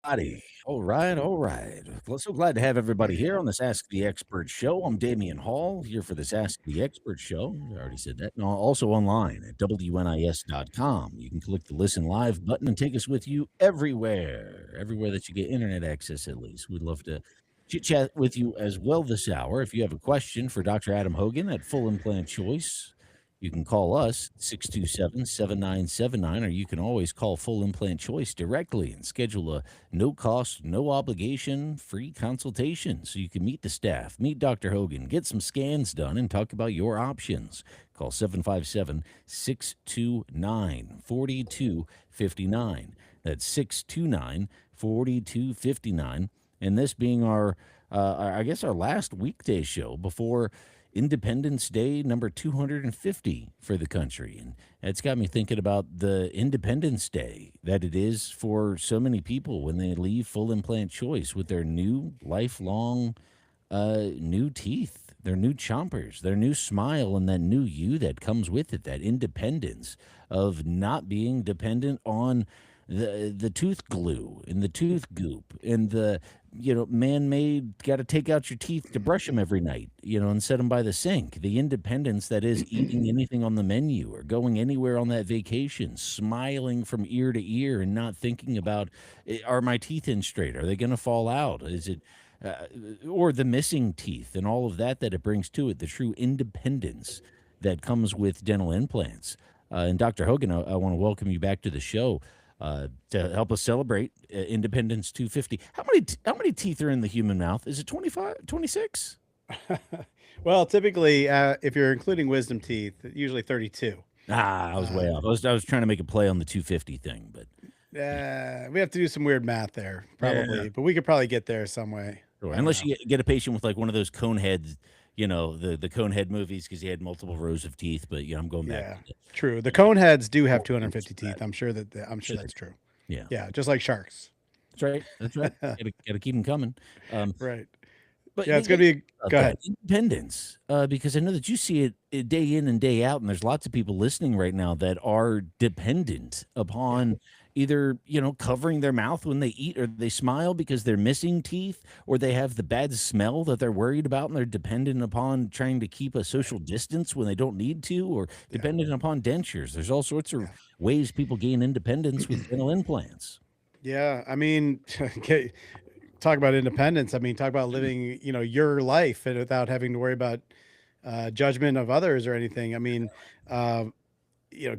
Howdy. All right, all right. Well, so glad to have everybody here on this Ask the Expert show. I'm Damian Hall here for this Ask the Expert show. I already said that. And also online at WNIS.com. You can click the listen live button and take us with you everywhere that you get internet access, at least. We'd love to chit chat with you as well this hour. If you have a question for Dr. Adam Hogan at Full Implant Choice, you can call us 627-7979, or you can always call Full Implant Choice directly and schedule a no cost, no obligation, free consultation so you can meet the staff, meet Dr. Hogan, get some scans done, and talk about your options. Call 757-629-4259. That's 629-4259. And this being I guess, our last weekday show before Independence Day number 250 for the country. And it's got me thinking about the Independence Day that it is for so many people when they leave Full Implant Choice with their new lifelong new teeth, their new chompers, their new smile, and that new you that comes with it, that independence of not being dependent on the tooth glue and the tooth goop and the man-made got to take out your teeth to brush them every night, and set them by the sink. The independence that is eating anything on the menu or going anywhere on that vacation, smiling from ear to ear and not thinking about, are my teeth in straight? Are they going to fall out? Is it uh, or the missing teeth and all of that it brings to it, the true independence that comes with dental implants. And Dr. Hogan, I want to welcome you back to the show to help us celebrate Independence 250. How many teeth are in the human mouth? Is it 25, 26? Well, typically, if you're including wisdom teeth, usually 32. Ah, I was way off. Um, I was trying to make a play on the 250 thing, but we have to do some weird math there, yeah, probably, but we could probably get there some way. sure. I don't Unless know. you get a patient with like one of those cone heads, the cone head movies because he had multiple rows of teeth. But I'm going back Yeah, to the true. The cone heads do have organs 250 for that. teeth. I'm sure Sure. that's true. Yeah, Yeah, just like sharks. that's right. That's right. Gotta keep them coming. Um, Right. But Yeah, you it's gonna think be. about Go that ahead. independence, because I know that you see it day in and day out, and there's lots of people listening right now that are dependent Yeah. upon either, covering their mouth when they eat or they smile because they're missing teeth, or they have the bad smell that they're worried about, and they're dependent upon trying to keep a Right. social distance when they don't need to, or Yeah. dependent upon dentures. There's all sorts of Yeah. ways people gain independence with dental implants. Yeah. I mean, talk about independence. I mean, talk about living, your life and without having to worry about judgment of others or anything. I mean, uh,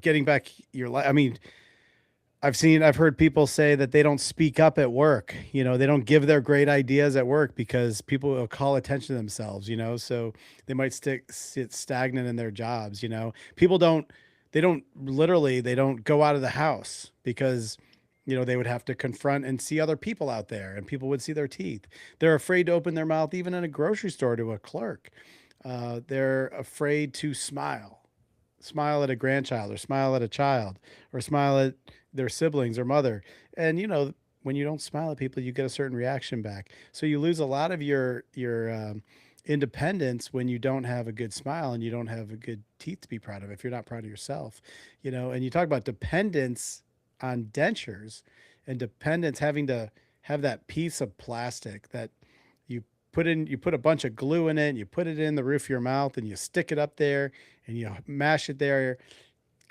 getting back your life. I mean, I've heard people say that they don't speak up at work. They don't give their great ideas at work because people will call attention to themselves, so they might sit stagnant in their jobs, People they don't go out of the house because they would have to confront and see other people out there and people would see their teeth. They're afraid to open their mouth even in a grocery store to a clerk. They're afraid to smile at a grandchild or smile at a child or smile at their siblings or mother. And when you don't smile at people, you get a certain reaction back. So you lose a lot of your independence when you don't have a good smile and you don't have a good teeth to be proud of if you're not proud of yourself. And you talk about dependence on dentures and dependence having to have that piece of plastic that you you put a bunch of glue in it and you put it in the roof of your mouth and you stick it up there and you mash it there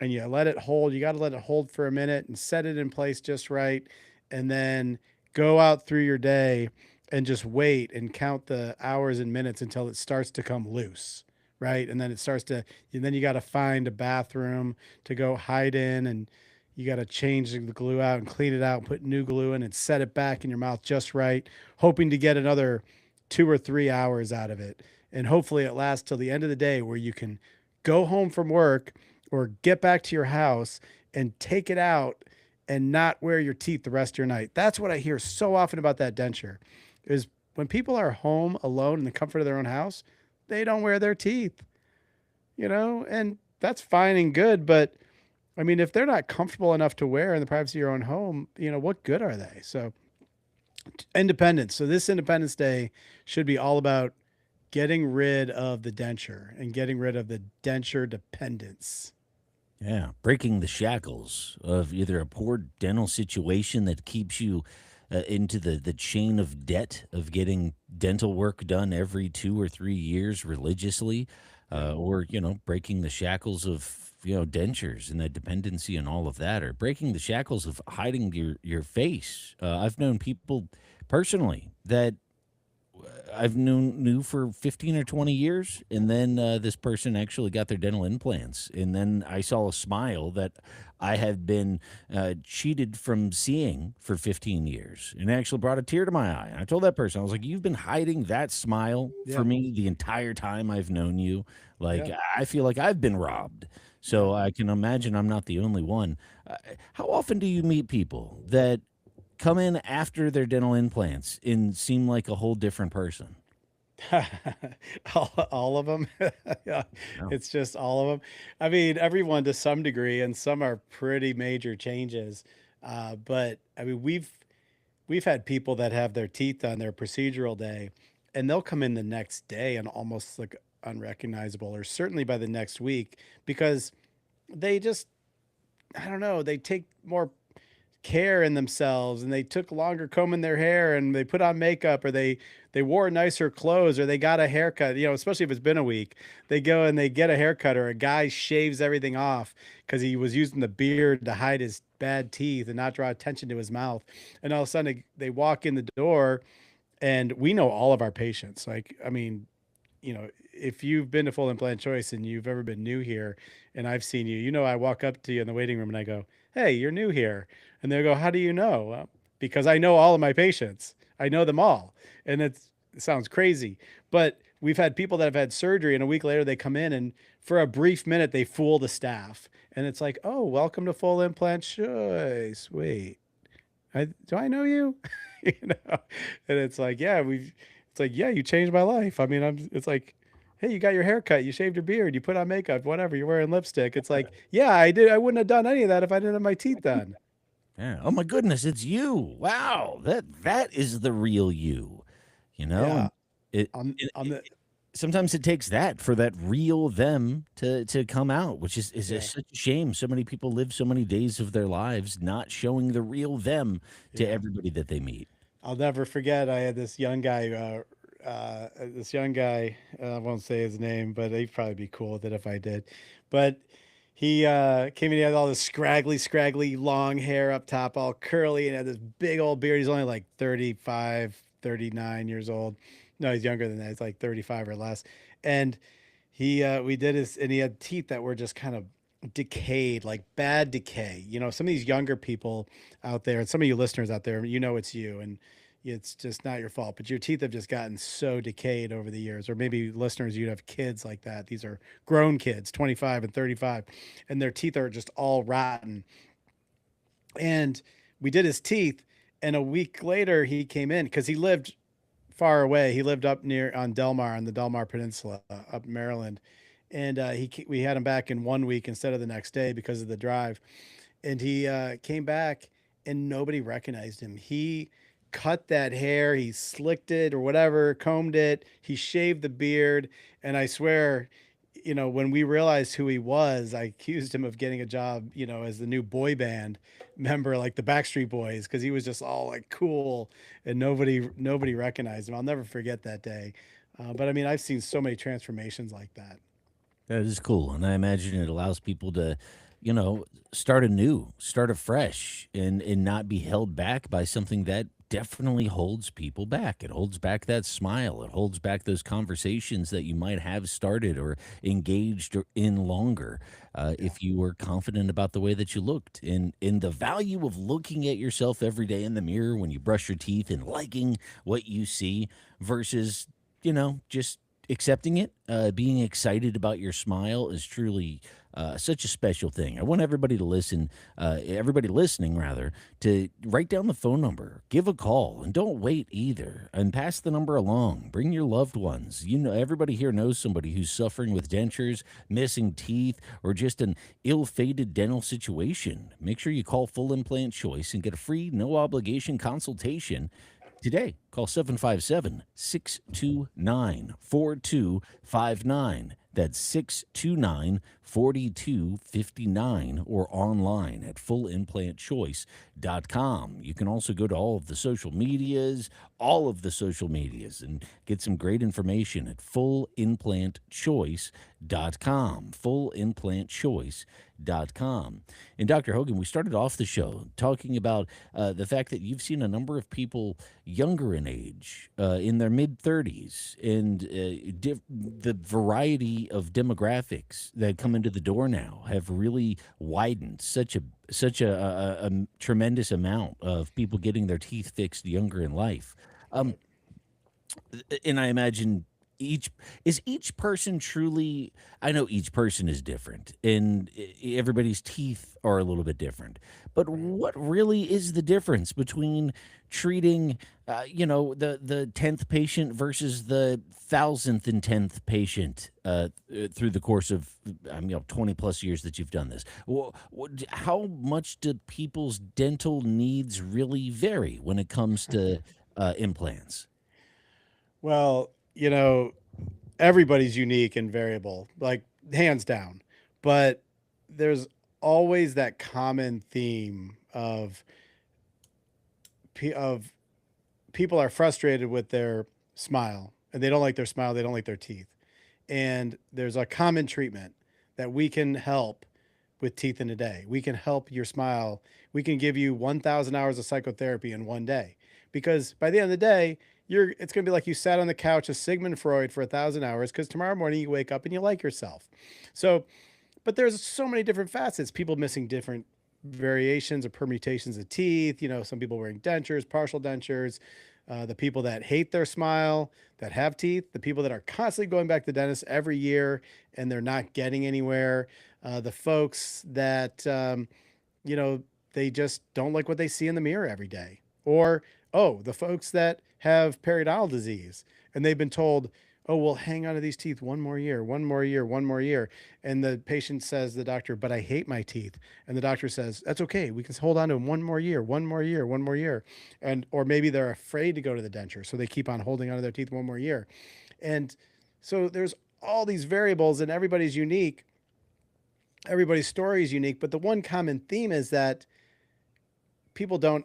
and you let it hold. You got to let it hold for a minute and set it in place just right. And then go out through your day and just wait and count the hours and minutes until it starts to come loose. Right. And then and then you got to find a bathroom to go hide in and you got to change the glue out and clean it out, and put new glue in and set it back in your mouth just right, hoping to get another 2 or 3 hours out of it. And hopefully it lasts till the end of the day where you can go home from work or get back to your house and take it out and not wear your teeth the rest of your night. That's what I hear so often about that denture is when people are home alone in the comfort of their own house, they don't wear their teeth, and that's fine and good. But I mean, if they're not comfortable enough to wear in the privacy of your own home, what good are they? So independence. So this Independence Day should be all about getting rid of the denture and getting rid of the denture dependence. Yeah, breaking the shackles of either a poor dental situation that keeps you into the chain of debt of getting dental work done every 2 or 3 years religiously, Yeah. or breaking the shackles of dentures and the dependency and all of that, or breaking the shackles of hiding your face. I've known people personally that I've knew for 15 or 20 years, and then this person actually got their dental implants, and then I saw a smile that I had been cheated from seeing for 15 years, and it actually brought a tear to my eye. And I told that person, I was like, "You've been hiding that smile for Yeah. me the entire time I've known you. Like, Yeah. I feel like I've been robbed." Yeah. So I can imagine I'm not the only one. Uh, how often do you meet people that come in after their dental implants and seem like a whole different person? All of them. Yeah, Oh, it's just all of them. I mean, everyone to some degree, and some are pretty major changes. But I mean, we've had people that have their teeth on their procedural day, and they'll come in the next day and almost look unrecognizable, or certainly by the next week, because they just, I don't know, they take more care in themselves, and they took longer combing their hair, and they put on makeup, or they wore nicer clothes, or they got a haircut, especially if it's been a week. They go and they get a haircut, or a guy shaves everything off because he was using the beard to hide his bad teeth and not draw attention to his mouth. And all of a sudden they walk in the door, and we know all of our patients. Like, I mean, if you've been to Full Implant Choice and you've ever been new here, and I've seen you, I walk up to you in the waiting room and I go, "Hey, you're new here." And they go, "How do you know?" "Well, because I know all of my patients. I know them all." And it sounds crazy, but we've had people that have had surgery, and a week later they come in, and for a brief minute they fool the staff. And it's like, "Oh, welcome to Full Implant Choice. Wait, do I know you?" you know, and it's like, it's like, "Yeah, you changed my life." I mean, it's like, "Hey, you got your hair cut, you shaved your beard, you put on makeup, whatever, you're wearing lipstick." It's like, "Yeah, I did. I wouldn't have done any of that if I didn't have my teeth done." yeah. Oh my goodness, it's you. Wow. That is the real you, Yeah. and it, On the sometimes it takes that for that real them to come out, which is Yeah, such a shame. So many people live so many days of their lives not showing the real them to yeah. everybody that they meet. I'll never forget, I had this young guy, I won't say his name, but he'd probably be cool with it if I did. But he came in, he had all this scraggly, long hair up top, all curly, and had this big old beard. He's only like 35, 39 years old. No, he's younger than that. He's like 35 or less. And we did his, and he had teeth that were just kind of decayed, like bad decay. Some of these younger people out there, and some of you listeners out there, it's you, and it's just not your fault, but your teeth have just gotten so decayed over the years. Or maybe listeners, you'd have kids like that. These are grown kids, 25 and 35, and their teeth are just all rotten. And we did his teeth, and a week later he came in because he lived far away. He lived up near on Delmar, on the Delmar Peninsula, up in Maryland. And we had him back in 1 week instead of the next day because of the drive. And he came back, and nobody recognized him. He cut that hair, he slicked it or whatever, combed it, he shaved the beard. And I swear, when we realized who he was, I accused him of getting a job, as the new boy band member, like the Backstreet Boys, because he was just all like cool, and nobody recognized him. I'll never forget that day. But I mean, I've seen so many transformations like that. That is cool, and I imagine it allows people to, start anew, start afresh, and not be held back by something that definitely holds people back. It holds back that smile. It holds back those conversations that you might have started or engaged in longer, Yeah. if you were confident about the way that you looked. And in the value of looking at yourself every day in the mirror when you brush your teeth and liking what you see versus just accepting it, being excited about your smile is truly such a special thing. I want everybody to listen, everybody listening rather, to write down the phone number, give a call, and don't wait either. And pass the number along. Bring your loved ones. Everybody here knows somebody who's suffering with dentures, missing teeth, or just an ill-fated dental situation. Make sure you call Full Implant Choice and get a free, no obligation consultation today. Call Call 757-629-4259. That's 629-4259 or online at fullimplantchoice.com. You can also go to all of the social medias, and get some great information at fullimplantchoice.com. Fullimplantchoice.com. And Dr. Hogan, we started off the show talking about the fact that you've seen a number of people younger in age, in their mid 30s, and the variety of demographics that come into the door now have really widened. Such a tremendous amount of people getting their teeth fixed younger in life. Um, and I imagine each person truly, I know each person is different and everybody's teeth are a little bit different, but what really is the difference between treating the 10th patient versus the 1010th patient through the course of 20 plus years that you've done this? How much do people's dental needs really vary when it comes to implants? Well, everybody's unique and variable, like hands down. But there's always that common theme of people are frustrated with their smile and they don't like their smile, they don't like their teeth. And there's a common treatment that we can help with teeth in a day. We can help your smile. We can give you 1,000 hours of psychotherapy in one day. Because by the end of the day, it's going to be like you sat on the couch of Sigmund Freud for 1,000 hours because tomorrow morning you wake up and you like yourself. So, but there's so many different facets, people missing different variations or permutations of teeth, some people wearing dentures, partial dentures, the people that hate their smile, that have teeth, the people that are constantly going back to the dentist every year and they're not getting anywhere, the folks that, they just don't like what they see in the mirror every day. Or, the folks that have periodontal disease and they've been told, oh, we'll hang on to these teeth one more year, one more year, one more year. And the patient says to the doctor, but I hate my teeth. And the doctor says, that's okay. We can hold on to them one more year, one more year, one more year. Or maybe they're afraid to go to the denture. So they keep on holding on to their teeth one more year. And so there's all these variables and everybody's unique. Everybody's story is unique. But the one common theme is that people don't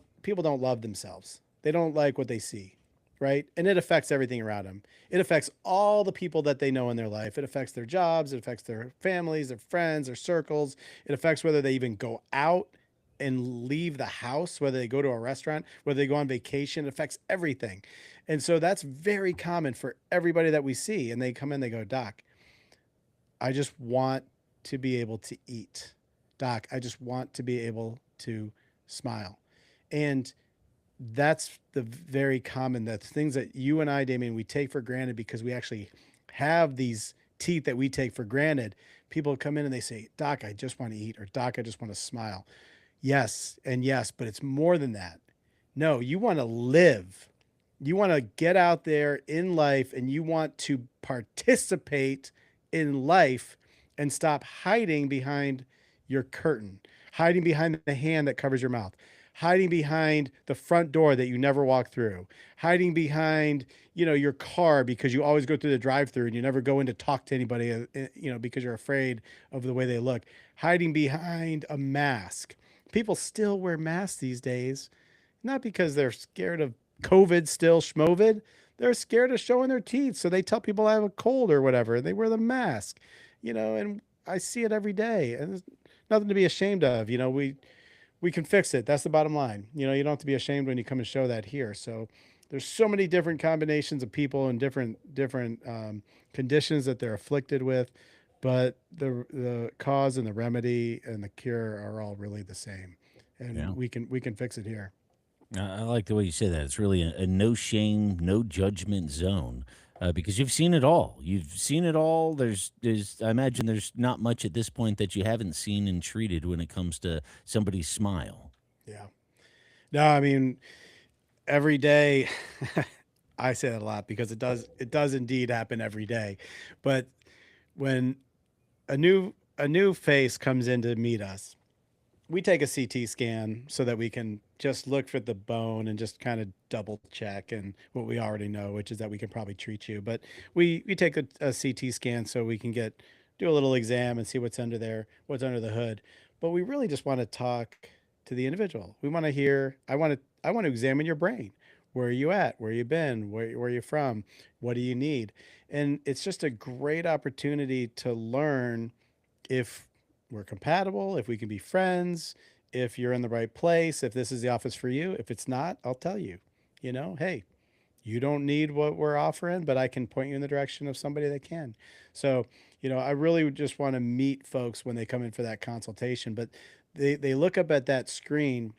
love themselves. They don't like what they see, right? And it affects everything around them. It affects all the people that they know in their life. It affects their jobs. It affects their families, their friends, their circles. It affects whether they even go out and leave the house, whether they go to a restaurant, whether they go on vacation. It affects everything. And so that's very common for everybody that we see. And they come in, they go, Doc, I just want to be able to eat. Doc, I just want to be able to smile. And that's the very common, that's things that you and I, Damien, we take for granted because we actually have these teeth that we take for granted. People come in and they say, Doc, I just want to eat, or Doc, I just want to smile. Yes. And yes, but it's more than that. No, you want to live. You want to get out there in life and you want to participate in life and stop hiding behind your curtain, hiding behind the hand that covers your mouth, hiding behind the front door that you never walk through, hiding behind, your car because you always go through the drive-through and you never go in to talk to anybody, because you're afraid of the way they look, hiding behind a mask. People still wear masks these days, not because they're scared of COVID still schmovid. They're scared of showing their teeth. So they tell people I have a cold or whatever. And they wear the mask, and I see it every day and there's nothing to be ashamed of. We can fix it. That's the bottom line. You don't have to be ashamed when you come and show that here. So there's so many different combinations of people and different conditions that they're afflicted with, but the cause and the remedy and the cure are all really the same, and Yeah. we can fix it here. I like the way you say that. It's really a no shame, no judgment zone, because you've seen it all. You've seen it all. I imagine there's not much at this point that you haven't seen and treated when it comes to somebody's smile. Yeah. No, I mean, every day I say that a lot because it does indeed happen every day. But when a new face comes in to meet us, we take a CT scan so that we can just look for the bone and just kind of double check and what we already know, which is that we can probably treat you. But we take a CT scan so we can do a little exam and see what's under there, what's under the hood. But we really just want to talk to the individual. We want to hear. I want to examine your brain. Where are you at? Where you been? Where you from? What do you need? And it's just a great opportunity to learn if we're compatible, if we can be friends, if you're in the right place, if this is the office for you. If it's not, I'll tell you, hey, you don't need what we're offering, but I can point you in the direction of somebody that can. So, I really would just want to meet folks when they come in for that consultation, but they look up at that screen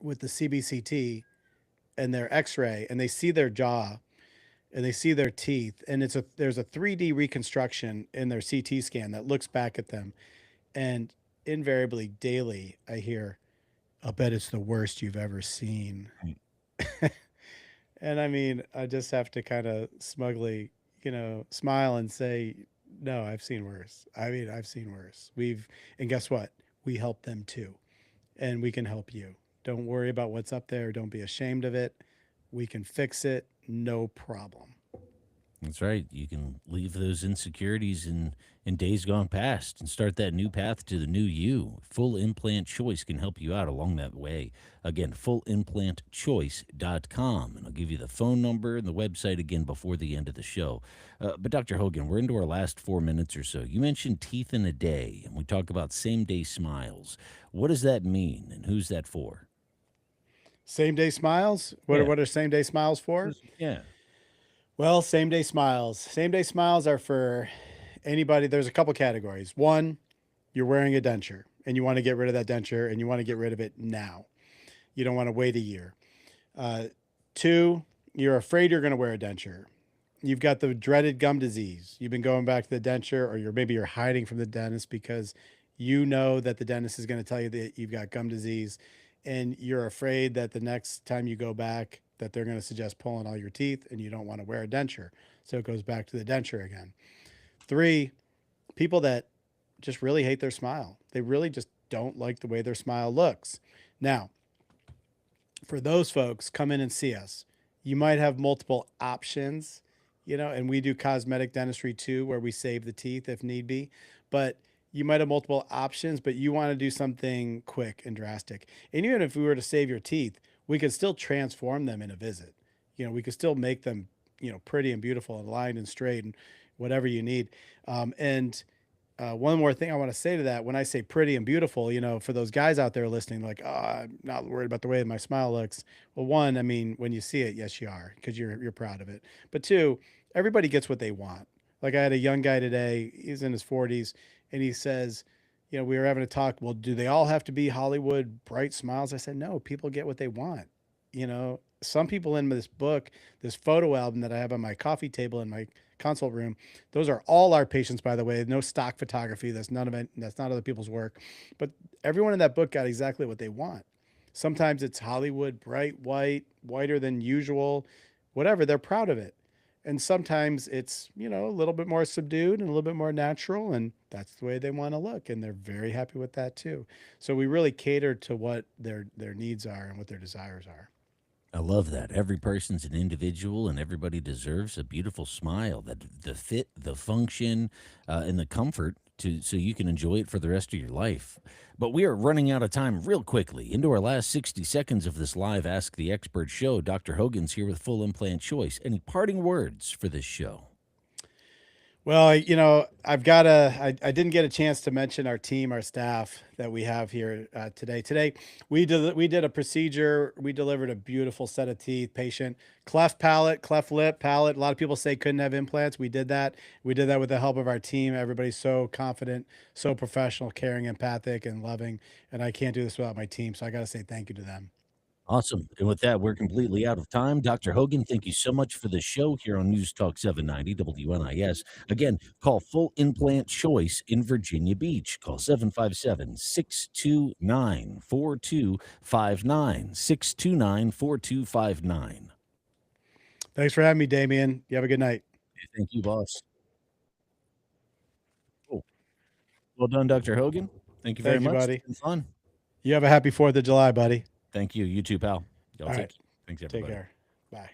with the CBCT and their x-ray and they see their jaw and they see their teeth and there's a 3D reconstruction in their CT scan that looks back at them. And invariably daily, I hear, "I'll bet it's the worst you've ever seen." Right. And I mean, I just have to kind of smugly, smile and say, "No, I've seen worse. I mean, I've seen worse. And guess what? We help them too. And we can help you. Don't worry about what's up there. Don't be ashamed of it. We can fix it. No problem." That's right. You can leave those insecurities in days gone past and start that new path to the new you. Full Implant Choice can help you out along that way. Again, fullimplantchoice.com. And I'll give you the phone number and the website again before the end of the show. But Dr. Hogan, we're into our last 4 minutes or so. You mentioned teeth in a day, and we talk about same day smiles. What does that mean, and who's that for? Same day smiles? What are, Yeah. what are same day smiles for? Yeah. Well, same day smiles. Same day smiles are for anybody. There's a couple categories. One, you're wearing a denture and you want to get rid of that denture and you want to get rid of it now. You don't want to wait a year. Uh, Two, you're afraid you're going to wear a denture. You've got the dreaded gum disease. You've been going back to the denture, or maybe you're hiding from the dentist because you know that the dentist is going to tell you that you've got gum disease, and you're afraid that the next time you go back that they're going to suggest pulling all your teeth, and you don't want to wear a denture. So it goes back to the denture again. Three, people that just really hate their smile. They really just don't like the way their smile looks. Now, for those folks, come in and see us. You might have multiple options, and we do cosmetic dentistry too, where we save the teeth if need be. But you might have multiple options, but you want to do something quick and drastic. And even if we were to save your teeth, we could still transform them in a visit. We could still make them, pretty and beautiful and lined and straight and whatever you need. And One more thing I want to say to that, when I say pretty and beautiful, for those guys out there listening, like, "Oh, I'm not worried about the way my smile looks." Well, one, I mean, when you see it, yes, you are, because you're proud of it. But two, everybody gets what they want. Like I had a young guy today, he's in his 40s, and he says, we were having a talk. Well, do they all have to be Hollywood bright smiles? I said, no, people get what they want. Some people in this book, this photo album that I have on my coffee table in my consult room, those are all our patients, by the way. No stock photography. That's none of it. That's not other people's work. But everyone in that book got exactly what they want. Sometimes it's Hollywood, bright white, whiter than usual, whatever. They're proud of it. And sometimes it's, a little bit more subdued and a little bit more natural. And that's the way they want to look. And they're very happy with that too. So we really cater to what their needs are and what their desires are. I love that. Every person's an individual, and everybody deserves a beautiful smile. That the fit, the function, and the comfort so you can enjoy it for the rest of your life. But we are running out of time real quickly. Into our last 60 seconds of this live Ask the Expert show. Dr. Hogan's here with Full Implant Choice. Any parting words for this show? Well, I didn't get a chance to mention our team, our staff that we have here today. Today, we did a procedure. We delivered a beautiful set of teeth, patient, cleft palate, cleft lip, palate. A lot of people say couldn't have implants. We did that. We did that with the help of our team. Everybody's so confident, so professional, caring, empathic, and loving. And I can't do this without my team. So I got to say thank you to them. Awesome. And with that, we're completely out of time. Dr. Hogan, thank you so much for the show here on News Talk 790 WNIS. Again, call Full Implant Choice in Virginia Beach. Call 757 629 4259. 629 4259. Thanks for having me, Damien. You have a good night. Thank you, boss. Cool. Well done, Dr. Hogan. Thank you very Thank you, much. buddy. It's been fun. You have a happy 4th of July, buddy. Thank you. You too, pal. Y'all All take right. Thanks, Take everybody. care. Bye.